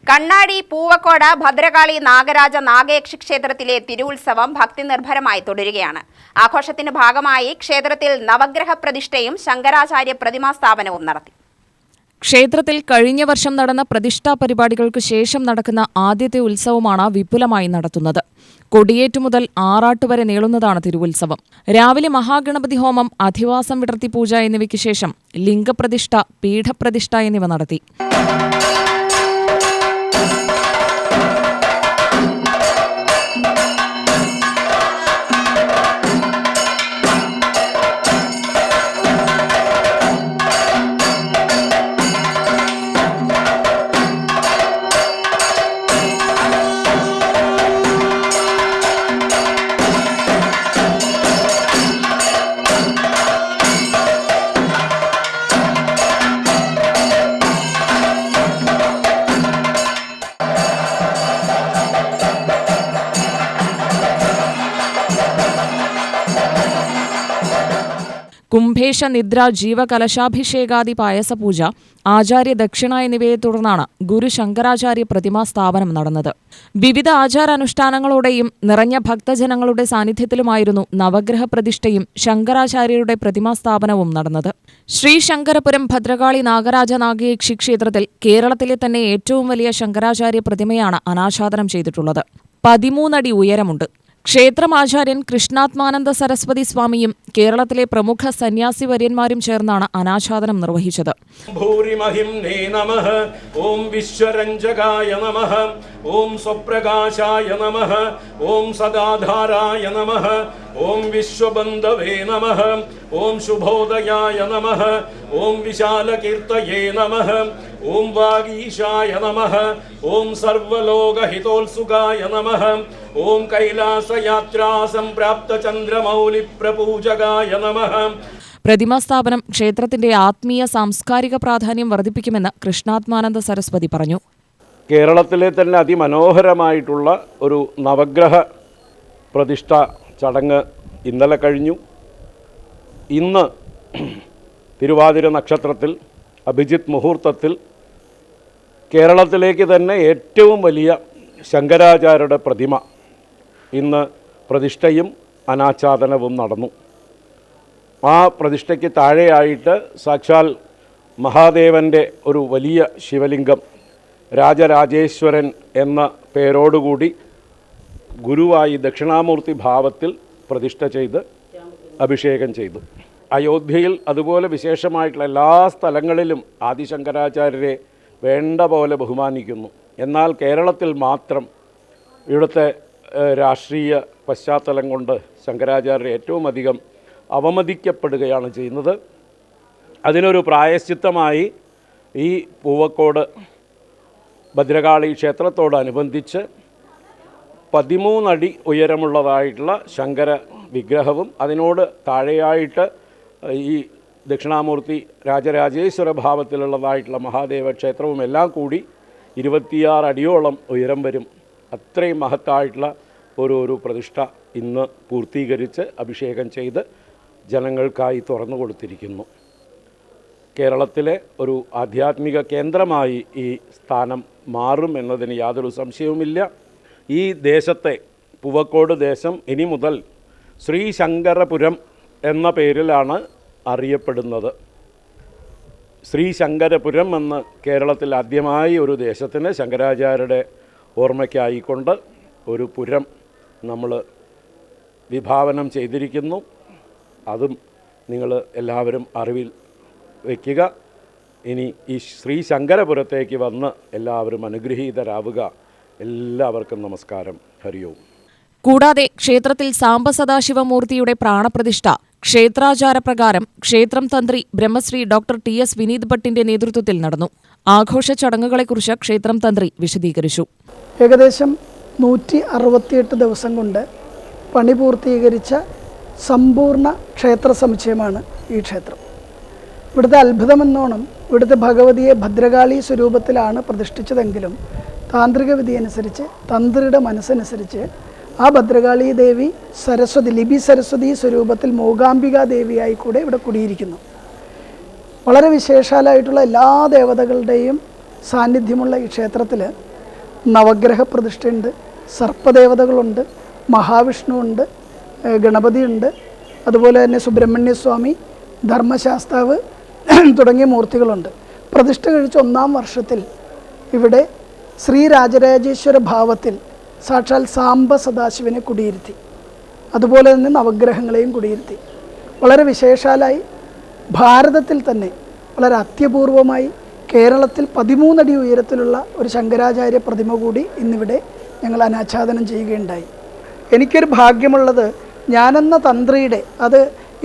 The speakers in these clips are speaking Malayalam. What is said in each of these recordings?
കണ്ണാടി പൂവക്കോട് ഭദ്രകാളി നാഗരാജ നാഗയക്ഷി ക്ഷേത്രത്തിലെ തിരുവുത്സവം ഭക്തിനിർഭരമായി തുടരുകയാണ്. ആഘോഷത്തിന്റെ ഭാഗമായി ക്ഷേത്രത്തിൽ നവഗ്രഹ പ്രതിഷ്ഠയും ശങ്കരാചാര്യ പ്രതിമാ സ്ഥാപനവും നടത്തി. ക്ഷേത്രത്തിൽ കഴിഞ്ഞ വർഷം നടന്ന പ്രതിഷ്ഠാ പരിപാടികൾക്ക് ശേഷം നടക്കുന്ന ആദ്യത്തെ ഉത്സവമാണ് വിപുലമായി നടത്തുന്നത്. കൊടിയേറ്റു മുതൽ ആറാട്ട് വരെ നീളുന്നതാണ് തിരുവുത്സവം. രാവിലെ മഹാഗണപതി ഹോമം, അധിവാസം വിടർത്തി പൂജ എന്നിവയ്ക്ക് ശേഷം ലിംഗപ്രതിഷ്ഠ, പീഠപ്രതിഷ്ഠ എന്നിവ നടത്തി. കുംഭേശ നിദ്ര ജീവകലശാഭിഷേകാദി പായസപൂജ, ആചാര്യ ദക്ഷിണ എന്നിവയെ തുടർന്നാണ് ഗുരു ശങ്കരാചാര്യ പ്രതിമാ സ്ഥാപനം നടന്നത്. വിവിധ ആചാരാനുഷ്ഠാനങ്ങളോടെയും നിറഞ്ഞ ഭക്തജനങ്ങളുടെ സാന്നിധ്യത്തിലുമായിരുന്നു നവഗ്രഹ പ്രതിഷ്ഠയും ശങ്കരാചാര്യരുടെ പ്രതിമാ സ്ഥാപനവും നടന്നത്. ശ്രീ ശങ്കരപുരം ഭദ്രകാളി നാഗരാജ നാഗയക്ഷി ക്ഷേത്രത്തിൽ കേരളത്തിലെ തന്നെ ഏറ്റവും വലിയ ശങ്കരാചാര്യ പ്രതിമയാണ് അനാച്ഛാദനം ചെയ്തിട്ടുള്ളത്. 13 അടി ഉയരമുണ്ട്. ക്ഷേത്രമാചാര്യൻ കൃഷ്ണാത്മാനന്ദ സരസ്വതി സ്വാമിയും കേരളത്തിലെ പ്രമുഖ സന്യാസി വര്യന്മാരും ചേർന്നാണ് അനാച്ഛാദനം നിർവഹിച്ചത്. ഭൂരിമഹിംനേ നമഃ, ഓം വിശ്വരഞ്ജകായ നമഃ, ഓം സ്വപ്രകാശായ നമഃ, ഓം സദാധാരായ നമഃ, ഓം വിശ്വബന്ധവേ നമഃ, ഓം ശുഭോദയായ നമഃ, ഓം വിശാലകീർത്തയേ നമഃ, ഓം വാഗീശായ നമഃ, ഓം സർവലോകഹിതോത്സുകായ നമഃ, ഓം കൈലാസയാത്രാ സംപ്രാപ്ത ചന്ദ്രമൗലി പ്രപൂജകായ നമഃ. പ്രതിമാ സ്ഥാപനം ക്ഷേത്രത്തിന്റെ ആത്മീയ സാംസ്കാരിക പ്രാധാന്യം വർദ്ധിപ്പിക്കുമെന്ന് കൃഷ്ണാത്മാനന്ദ സരസ്വതി പറഞ്ഞു. കേരളത്തിലെ തന്നെ അതിമനോഹരമായിട്ടുള്ള ഒരു നവഗ്രഹ പ്രതിഷ്ഠ ചടങ്ങ് ഇന്നലെ കഴിഞ്ഞു. ഇന്ന് തിരുവാതിര നക്ഷത്രത്തിൽ അഭിജിത്ത് മുഹൂർത്തത്തിൽ കേരളത്തിലേക്ക് തന്നെ ഏറ്റവും വലിയ ശങ്കരാചാര്യരുടെ പ്രതിമ ഇന്ന് പ്രതിഷ്ഠയും അനാച്ഛാദനവും നടന്നു. ആ പ്രതിഷ്ഠയ്ക്ക് താഴെയായിട്ട് സാക്ഷാൽ മഹാദേവൻ്റെ ഒരു വലിയ ശിവലിംഗം രാജരാജേശ്വരൻ എന്ന പേരോടുകൂടി ഗുരുവായി ദക്ഷിണാമൂർത്തി ഭാവത്തിൽ പ്രതിഷ്ഠ ചെയ്ത് അഭിഷേകം ചെയ്തു. അയോധ്യയിൽ അതുപോലെ വിശേഷമായിട്ടുള്ള എല്ലാ സ്ഥലങ്ങളിലും ആദിശങ്കരാചാര്യരെ വേണ്ട പോലെ ബഹുമാനിക്കുന്നു. എന്നാൽ കേരളത്തിൽ മാത്രം ഇവിടുത്തെ രാഷ്ട്രീയ പശ്ചാത്തലം കൊണ്ട് ശങ്കരാചാര്യർ ഏറ്റവും അധികം അവമതിക്കപ്പെടുകയാണ് ചെയ്യുന്നത്. അതിനൊരു പ്രായശ്ചിത്തമായി ഈ പൂവക്കോട് ഭദ്രകാളി ക്ഷേത്രത്തോടനുബന്ധിച്ച് 13 അടി ഉയരമുള്ളതായിട്ടുള്ള ശങ്കര വിഗ്രഹവും അതിനോട് താഴെയായിട്ട് ഈ ദക്ഷിണാമൂർത്തി രാജരാജേശ്വര ഭാവത്തിലുള്ളതായിട്ടുള്ള മഹാദേവ ക്ഷേത്രവും എല്ലാം കൂടി 26 അടിയോളം ഉയരം വരും. അത്രയും മഹത്തായിട്ടുള്ള ഒരു പ്രതിഷ്ഠ ഇന്ന് പൂർത്തീകരിച്ച് അഭിഷേകം ചെയ്ത് ജനങ്ങൾക്കായി തുറന്നു കൊടുത്തിരിക്കുന്നു. കേരളത്തിലെ ഒരു ആധ്യാത്മിക കേന്ദ്രമായി ഈ സ്ഥാനം മാറും എന്നതിന് യാതൊരു സംശയവുമില്ല. ഈ ദേശത്തെ പൂവക്കോട് ദേശം ഇനി മുതൽ ശ്രീ ശങ്കരപുരം എന്ന പേരിലാണ് അറിയപ്പെടുന്നത്. ശ്രീ ശങ്കരപുരം എന്ന് കേരളത്തിൽ ആദ്യമായി ഒരു ദേശത്തിന് ശങ്കരാചാര്യരുടെ ഓർമ്മയ്ക്കായിക്കൊണ്ട് ഒരു പുരം നമ്മൾ വിഭാവനം ചെയ്തിരിക്കുന്നു. അതും നിങ്ങൾ എല്ലാവരും അറിവിൽ വയ്ക്കുക. ഇനി ഈ ശ്രീ ശങ്കരപുരത്തേക്ക് വന്ന് എല്ലാവരും അനുഗ്രഹീതരാവുക. എല്ലാവർക്കും നമസ്കാരം. ഹരി ഓം. കൂടാതെ ക്ഷേത്രത്തിൽ സാംബ സദാശിവമൂർത്തിയുടെ പ്രാണപ്രതിഷ്ഠ ക്ഷേത്രാചാരപ്രകാരം ക്ഷേത്രം തന്ത്രി ബ്രഹ്മശ്രീ ഡോക്ടർ TS വിനീത് ഭട്ടിന്റെ നേതൃത്വത്തിൽ നടന്നു. ആഘോഷ ചടങ്ങുകളെക്കുറിച്ച് ക്ഷേത്രം തന്ത്രി വിശദീകരിച്ചു. ഏകദേശം 168 ദിവസം കൊണ്ട് പണി പൂർത്തീകരിച്ച സമ്പൂർണ്ണ ക്ഷേത്ര സമുച്ചയമാണ് ഈ ക്ഷേത്രം. ഇവിടുത്തെ അത്ഭുതമെന്നോണം ഇവിടുത്തെ ഭഗവതിയെ ഭദ്രകാളി സ്വരൂപത്തിലാണ് പ്രതിഷ്ഠിച്ചതെങ്കിലും താന്ത്രിക വിധി അനുസരിച്ച് തന്ത്രിയുടെ മനസ്സനുസരിച്ച് ആ ഭദ്രകാളി ദേവി സരസ്വതി, ലിപി സരസ്വതി സ്വരൂപത്തിൽ മൂകാംബിക ദേവിയായി കൂടെ ഇവിടെ കുടിയിരിക്കുന്നു. വളരെ വിശേഷാലായിട്ടുള്ള എല്ലാ ദേവതകളുടെയും സാന്നിധ്യമുള്ള ഈ ക്ഷേത്രത്തിൽ നവഗ്രഹ പ്രതിഷ്ഠയുണ്ട്, സർപ്പദേവതകളുണ്ട്, മഹാവിഷ്ണുവുണ്ട്, ഗണപതിയുണ്ട്, അതുപോലെ തന്നെ സുബ്രഹ്മണ്യ സ്വാമി, ധർമ്മശാസ്താവ് തുടങ്ങിയ മൂർത്തികളുണ്ട്. പ്രതിഷ്ഠ കഴിച്ച 1-ാം വർഷത്തിൽ ഇവിടെ ശ്രീരാജരാജേശ്വര ഭാവത്തിൽ സാക്ഷാൽ സാംബ സദാശിവനെ കുടിയിരുത്തി. അതുപോലെ തന്നെ നവഗ്രഹങ്ങളെയും കുടിയിരുത്തി. വളരെ വിശേഷാലായി ഭാരതത്തിൽ തന്നെ വളരെ അത്യപൂർവമായി കേരളത്തിൽ 13 അടി ഉയരത്തിലുള്ള ഒരു ശങ്കരാചാര്യ പ്രതിമ കൂടി ഇന്നിവിടെ ഞങ്ങൾ അനാച്ഛാദനം ചെയ്യുകയുണ്ടായി. എനിക്കൊരു ഭാഗ്യമുള്ളത്, ഞാനെന്ന തന്ത്രിയുടെ അത്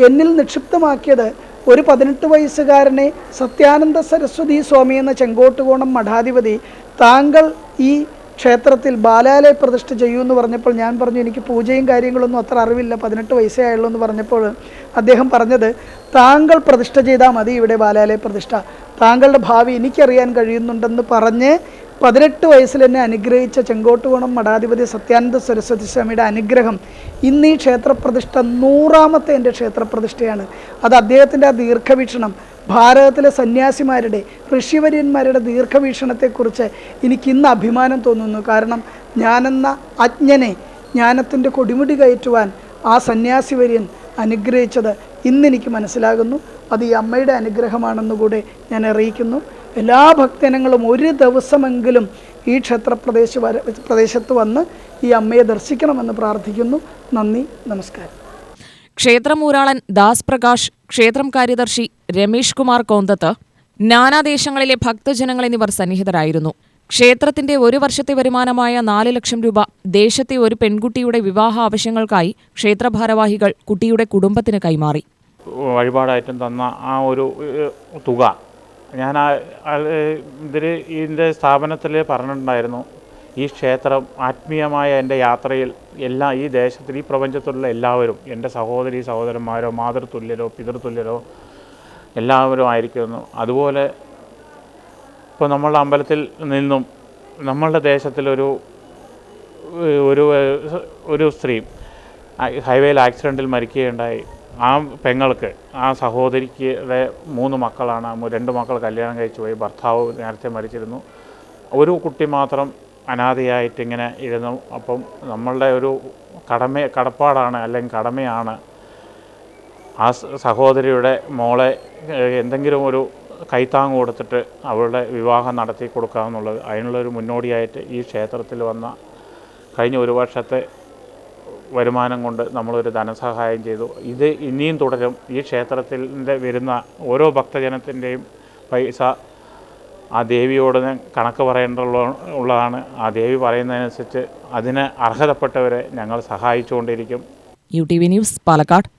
എന്നിൽ നിക്ഷിപ്തമാക്കിയത് ഒരു 18 വയസ്സുകാരനെ സത്യാനന്ദ സരസ്വതി സ്വാമി എന്ന ചെങ്കോട്ടുകോണം മഠാധിപതി താങ്കൾ ഈ ക്ഷേത്രത്തിൽ ബാലാലയ പ്രതിഷ്ഠ ചെയ്യുമെന്ന് പറഞ്ഞപ്പോൾ ഞാൻ പറഞ്ഞു എനിക്ക് പൂജയും കാര്യങ്ങളൊന്നും അത്ര അറിവില്ല, 18 വയസ്സേ ആയുള്ളൂ എന്ന് പറഞ്ഞപ്പോൾ അദ്ദേഹം പറഞ്ഞത് താങ്കൾ പ്രതിഷ്ഠ ചെയ്താൽ മതി ഇവിടെ ബാലാലയ പ്രതിഷ്ഠ, താങ്കളുടെ ഭാവി എനിക്കറിയാൻ കഴിയുന്നുണ്ടെന്ന് പറഞ്ഞ് 18 വയസ്സിൽ എന്നെ അനുഗ്രഹിച്ച ചെങ്കോട്ടുകോണം മഠാധിപതി സത്യാനന്ദ സരസ്വതി സ്വാമിയുടെ അനുഗ്രഹം ഇന്ന് ഈ ക്ഷേത്രപ്രതിഷ്ഠ 100ാമത്തെ എൻ്റെ ക്ഷേത്രപ്രതിഷ്ഠയാണ്. അത് അദ്ദേഹത്തിൻ്റെ ആ ദീർഘവീക്ഷണം, ഭാരതത്തിലെ സന്യാസിമാരുടെ ഋഷിവര്യന്മാരുടെ ദീർഘവീക്ഷണത്തെക്കുറിച്ച് എനിക്കിന്ന് അഭിമാനം തോന്നുന്നു. കാരണം ഞാനെന്ന അജ്ഞനെ ജ്ഞാനത്തിൻ്റെ കൊടിമുടി കയറ്റുവാൻ ആ സന്യാസിവര്യൻ അനുഗ്രഹിച്ചത് ഇന്നെനിക്ക് മനസ്സിലാകുന്നു. അത് ഈ അമ്മയുടെ അനുഗ്രഹമാണെന്നുകൂടെ ഞാൻ അറിയിക്കുന്നു. എല്ലാ ഭക്തജനങ്ങളും ഒരു ദിവസമെങ്കിലും ഈ പ്രദേശത്ത് വന്ന് ഈ അമ്മയെ ദർശിക്കണമെന്ന് പ്രാർത്ഥിക്കുന്നു. നന്ദി, നമസ്കാരം. ക്ഷേത്രമൂരാളൻ ദാസ് പ്രകാശ്, ക്ഷേത്രം കാര്യദർശി രമേഷ് കുമാർ കോന്തത്ത്, നാനാദേശങ്ങളിലെ ഭക്തജനങ്ങൾ എന്നിവർ സന്നിഹിതരായിരുന്നു. ക്ഷേത്രത്തിന്റെ 1 വർഷത്തെ വരുമാനമായ 4 ലക്ഷം രൂപ ദേശത്തെ ഒരു പെൺകുട്ടിയുടെ വിവാഹ ആവശ്യങ്ങൾക്കായി ക്ഷേത്ര ഭാരവാഹികൾ കുട്ടിയുടെ കുടുംബത്തിന് കൈമാറി. വഴിപാടായിട്ടും തന്ന ആ ഒരു തുക ഞാൻ ഇതിൻ്റെ സ്ഥാപനത്തിൽ പറഞ്ഞിട്ടുണ്ടായിരുന്നു. ഈ ക്ഷേത്രം ആത്മീയമായ എൻ്റെ യാത്രയിൽ ഈ ദേശത്തിൽ ഈ പ്രപഞ്ചത്തിലുള്ള എല്ലാവരും എൻ്റെ സഹോദരി സഹോദരന്മാരോ മാതൃതുല്യരോ പിതൃതുല്യരോ എല്ലാവരും ആയിരിക്കുന്നു. അതുപോലെ ഇപ്പോൾ നമ്മളുടെ അമ്പലത്തിൽ നിന്നും നമ്മളുടെ ദേശത്തിലൊരു ഒരു സ്ത്രീ ഹൈവേയിൽ ആക്സിഡൻറ്റിൽ മരിക്കുകയുണ്ടായി. ആ പെങ്ങൾക്ക്, ആ സഹോദരിക്ക് 3 മക്കളാണ്. 2 മക്കൾ കല്യാണം കഴിച്ചു പോയി, ഭർത്താവ് നേരത്തെ മരിച്ചിരുന്നു. ഒരു കുട്ടി മാത്രം അനാഥയായിട്ടിങ്ങനെ ഇരുന്നു. അപ്പം നമ്മളുടെ ഒരു കടപ്പാടാണ് അല്ലെങ്കിൽ കടമയാണ് ആ സഹോദരിയുടെ മോളെ എന്തെങ്കിലും ഒരു കൈത്താങ് കൊടുത്തിട്ട് അവളുടെ വിവാഹം നടത്തി കൊടുക്കാമെന്നുള്ളത്. അതിനുള്ളൊരു മുന്നോടിയായിട്ട് ഈ ക്ഷേത്രത്തിൽ വന്ന കഴിഞ്ഞ 1 വർഷത്തെ വരുമാനം കൊണ്ട് നമ്മളൊരു ധനസഹായം ചെയ്തു. ഇത് ഇനിയും തുടരും. ഈ ക്ഷേത്രത്തിൻ്റെ വരുന്ന ഓരോ ഭക്തജനത്തിൻ്റെയും പൈസ ആ ദേവിയോട് കണക്ക് പറയേണ്ടതുള്ളതാണ്. ആ ദേവി പറയുന്നതനുസരിച്ച് അതിന് അർഹതപ്പെട്ടവരെ ഞങ്ങൾ സഹായിച്ചുകൊണ്ടിരിക്കും. UTV news, Palakkad.